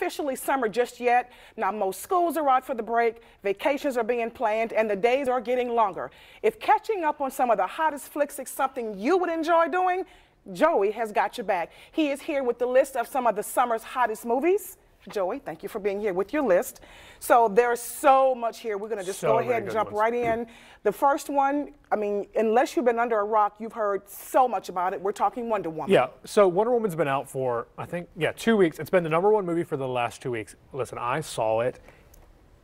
officially summer just yet. Now, most schools are out for the break, vacations are being planned, and the days are getting longer. If catching up on some of the hottest flicks is something you would enjoy doing, Joey has got your back. He is here with the list of some of the summer's hottest movies. Joey, thank you for being here with your list. So there's so much here. We're going to just go ahead and jump right in. The first one, I mean, unless you've been under a rock, you've heard so much about it. We're talking Wonder Woman. Yeah, so Wonder Woman's been out for, I think, 2 weeks. It's been the #1 movie for the last 2 weeks. Listen, I saw it.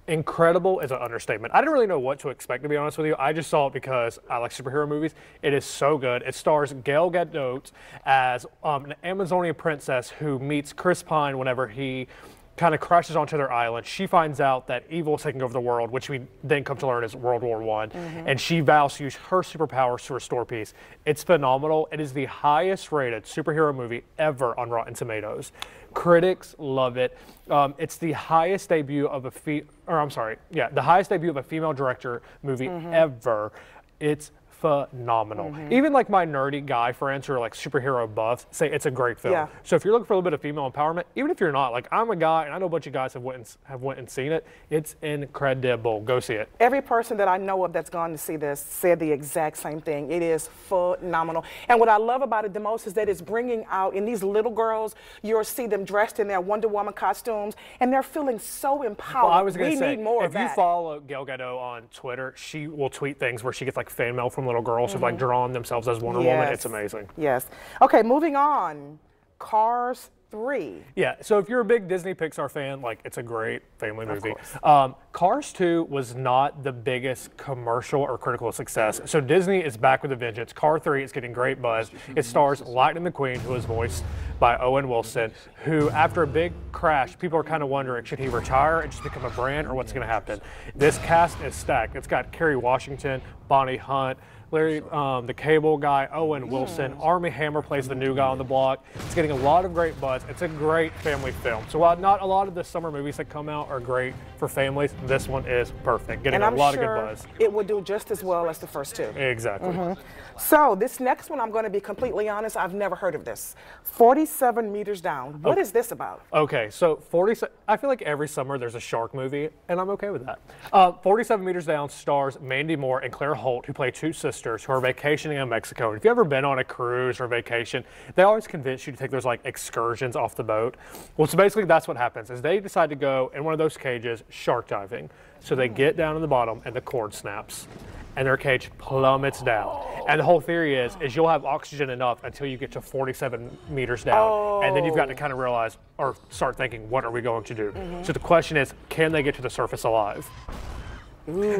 Incredible is an understatement. I didn't really know what to expect, to be honest with you. I just saw it because I like superhero movies. It is so good. It stars Gal Gadot as an Amazonian princess who meets Chris Pine whenever he kind of crashes onto their island. She finds out that evil is taking over the world, which we then come to learn is World War I. And she vows to use her superpowers to restore peace. It's phenomenal. It is the highest rated superhero movie ever on Rotten Tomatoes. Critics love it. It's the highest debut of a the highest debut of a female director movie ever. It's phenomenal. Even like my nerdy guy friends who are like superhero buffs say it's a great film. So if you're looking for a little bit of female empowerment, even if you're not, like I'm a guy and I know a bunch of guys have went and seen it, it's incredible. Go see it. Every person that I know of that's gone to see this said the exact same thing. It is phenomenal. And what I love about it the most is that it's bringing out, in these little girls, you'll see them dressed in their Wonder Woman costumes and they're feeling so empowered. Well, I was going to say, need more of that. If you follow Gal Gadot on Twitter, she will tweet things where she gets like fan mail from little girls who've like drawn themselves as Wonder Woman. It's amazing. Yes. Okay, moving on. Cars 3. Yeah, so if you're a big Disney Pixar fan, like it's a great family movie. Cars 2 was not the biggest commercial or critical success. So Disney is back with a vengeance. Cars 3 is getting great buzz. It stars Lightning McQueen, who is voiced by Owen Wilson, who after a big crash, people are kind of wondering, should he retire and just become a brand or what's going to happen? This cast is stacked. It's got Kerry Washington, Bonnie Hunt, Larry, the Cable guy, Owen Wilson. Armie Hammer plays the new guy on the block. It's getting a lot of great buzz. It's a great family film. So while not a lot of the summer movies that come out are great for families, this one is perfect. Getting a lot of good buzz. It would do just as well as the first two. Exactly. So this next one, I'm going to be completely honest, I've never heard of this. 47 Meters Down. What is this about? Okay, so I feel like every summer there's a shark movie, and I'm okay with that. 47 Meters Down stars Mandy Moore and Claire Holt, who play two sisters who are vacationing in Mexico. And if you've ever been on a cruise or vacation, they always convince you to take those like excursions off the boat. Well, so basically that's what happens is they decide to go in one of those cages shark diving. So they get down in the bottom and the cord snaps and their cage plummets down. And the whole theory is you'll have oxygen enough until you get to 47 meters down. And then you've got to kind of realize or start thinking, what are we going to do? So the question is, can they get to the surface alive?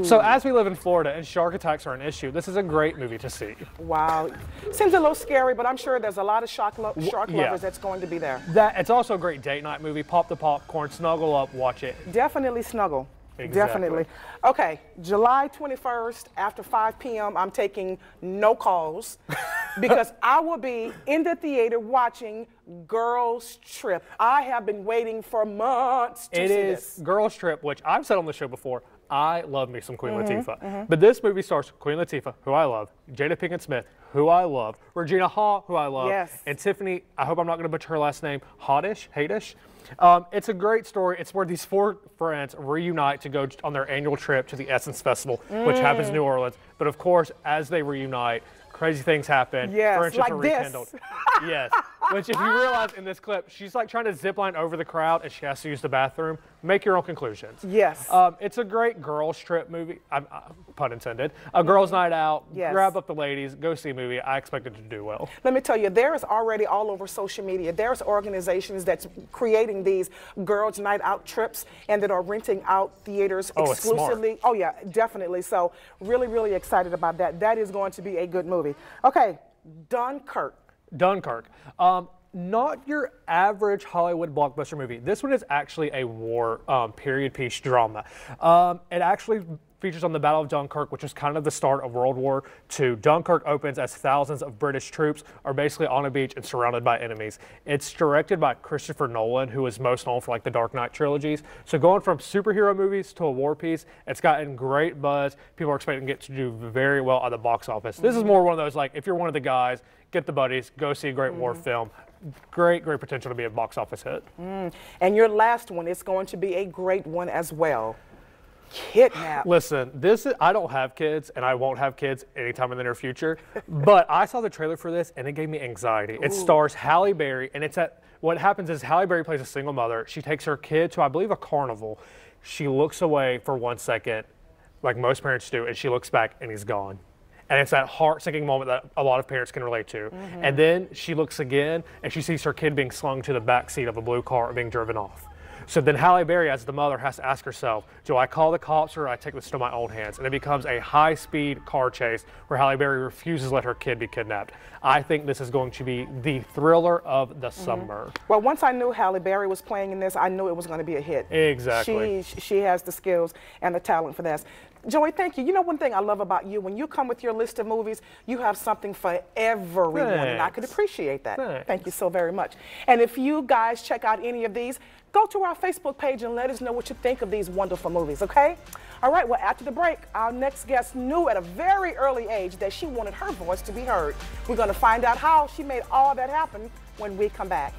So as we live in Florida and shark attacks are an issue, this is a great movie to see. Wow. Seems a little scary, but I'm sure there's a lot of shark lovers that's going to be there. It's also a great date night movie. Pop the popcorn, snuggle up, watch it. Definitely snuggle. Exactly. Definitely. Okay, July 21st after 5 p.m., I'm taking no calls because I will be in the theater watching Girls Trip. I have been waiting for months to see this. It is Girls Trip, which I've said on the show before. I love me some Queen Latifah. But this movie stars Queen Latifah, who I love, Jada Pinkett Smith, who I love, Regina Hall, who I love, and Tiffany, I hope I'm not going to butcher her last name, Hadish. It's a great story. It's where these four friends reunite to go on their annual trip to the Essence Festival, which happens in New Orleans. But of course, as they reunite, crazy things happen. Friendships are rekindled. Yes. Which, if you realize in this clip, she's like trying to zip line over the crowd and she has to use the bathroom. Make your own conclusions. Yes. It's a great girls trip movie, pun intended. A girls' night out, grab up the ladies, go see a movie. I expect it to do well. Let me tell you, there is already all over social media, there's organizations that's creating these girls' night out trips and that are renting out theaters exclusively. Oh, yeah, definitely. So really, really excited about that. That is going to be a good movie. Okay, Dunkirk. Not your average Hollywood blockbuster movie. This one is actually a war period piece drama. It actually features on the Battle of Dunkirk, which is kind of the start of World War II. Dunkirk opens as thousands of British troops are basically on a beach and surrounded by enemies. It's directed by Christopher Nolan, who is most known for like the Dark Knight trilogies. So going from superhero movies to a war piece, it's gotten great buzz. People are expecting it to do very well at the box office. This is more one of those, like, if you're one of the guys, get the buddies, go see a great war film. great potential to be a box office hit. And your last one is going to be a great one as well. Kidnap. Listen, I don't have kids, and I won't have kids anytime in the near future, but I saw the trailer for this, and it gave me anxiety. It stars Halle Berry, and what happens is Halle Berry plays a single mother. She takes her kid to, I believe, a carnival. She looks away for 1 second, like most parents do, and she looks back, and he's gone. And it's that heart-sinking moment that a lot of parents can relate to. And then she looks again, and she sees her kid being slung to the back seat of a blue car being driven off. So then Halle Berry, as the mother, has to ask herself, do I call the cops or do I take this into my own hands? And it becomes a high-speed car chase where Halle Berry refuses to let her kid be kidnapped. I think this is going to be the thriller of the summer. Well, once I knew Halle Berry was playing in this, I knew it was going to be a hit. Exactly. She has the skills and the talent for this. Joey, thank you. You know one thing I love about you, when you come with your list of movies, you have something for everyone, and I could appreciate that. Thank you so very much. And if you guys check out any of these, go to our Facebook page and let us know what you think of these wonderful movies, okay? All right, well, after the break, our next guest knew at a very early age that she wanted her voice to be heard. We're going to find out how she made all that happen when we come back.